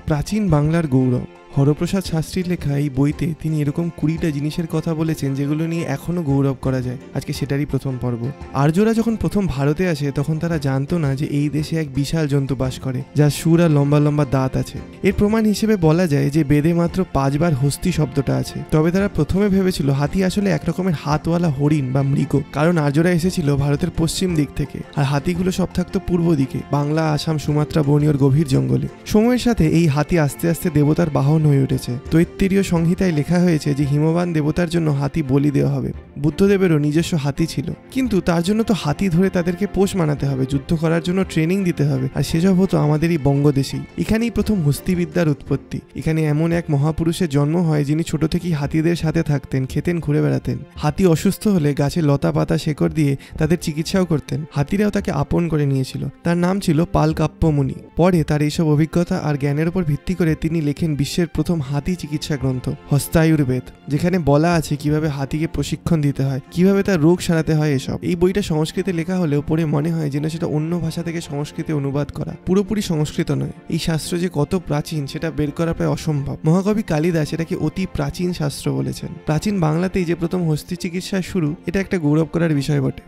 প্রাচীন বাংলার গৌরব। হরপ্রসাদ শাস্ত্রীর লেখা এই বইতে তিনি এরকম 20টা জিনিসের কথা বলেছেন যেগুলো নিয়ে এখনো গৌরব করা যায়। আজকে সেটারই প্রথম পর্ব। আর্যরা যখন প্রথম ভারতে আসে তখন তারা জানতো না যে এই দেশে এক বিশাল জন্তু বাস করে, যার সুর আর লম্বা লম্বা দাঁত আছে। এর প্রমাণ হিসেবে বলা যায় যে বেদে মাত্র 5 বার হস্তি শব্দটা আছে। তবে তারা প্রথমে ভেবেছিল হাতি আসলে এক রকমের হাতওয়ালা হরিণ বা মৃগ, কারণ আর্যরা এসেছিল ভারতের পশ্চিম দিক থেকে, আর হাতিগুলো সব থাকতো পূর্ব দিকে, বাংলা, আসাম, সুমাত্রা, বর্নিয়র গভীর জঙ্গলে। সময়ের সাথে এই হাতি আস্তে আস্তে দেবতার বাহন হয়ে উঠেছে। তৈত্তিরীয় সংহিতায় লেখা হয়েছে যে হিমবান দেবতার জন্য হাতি বলি দেওয়া হবে। বুদ্ধদেবেরও নিজস্ব হাতি ছিল, কিন্তু তার জন্য তো হাতি ধরে তাদেরকে পোষ মানাতে হবে, যুদ্ধ করার জন্য ট্রেনিং দিতে হবে, আর সেসব হতো আমাদেরই বঙ্গদেশেই। এখানেই প্রথম হস্তিবিদ্যার উৎপত্তি। এখানে এমন এক মহাপুরুষের জন্ম হয় যিনি ছোট থেকেই হাতিদের সাথে থাকতেন, খেতেন, ঘুরে বেড়াতেন। হাতি অসুস্থ হলে গাছে লতা পাতা শেকড় দিয়ে তাদের চিকিৎসাও করতেন। হাতিরাও তাকে আপন করে নিয়েছিল। তার নাম ছিল পালকাপ্প মুনি। পরে তার এইসব অভিজ্ঞতা আর জ্ঞানের উপর ভিত্তি করে তিনি লেখেন বিশ্বের প্রথম হাতি চিকিৎসা গ্রন্থ হস্তায়ুর্বেদ, যেখানে বলা আছে কিভাবে হাতিকে প্রশিক্ষণ দিতে হয়, কিভাবে তার রোগ সারাতে হয়। এসব এই বইটা সংস্কৃতে লেখা হলেও পড়ে মনে হয় যেন সেটা অন্য ভাষা থেকে সংস্কৃতে অনুবাদ করা, পুরোপুরি সংস্কৃত নয়। এই শাস্ত্র যে কত প্রাচীন সেটা বের করা প্রায় অসম্ভব। মহাকবি কালিদাস এটাকে অতি প্রাচীন শাস্ত্র বলেছেন। প্রাচীন বাংলাতেই যে প্রথম হস্তি চিকিৎসা শুরু, এটা একটা গৌরব করার বিষয় বটে।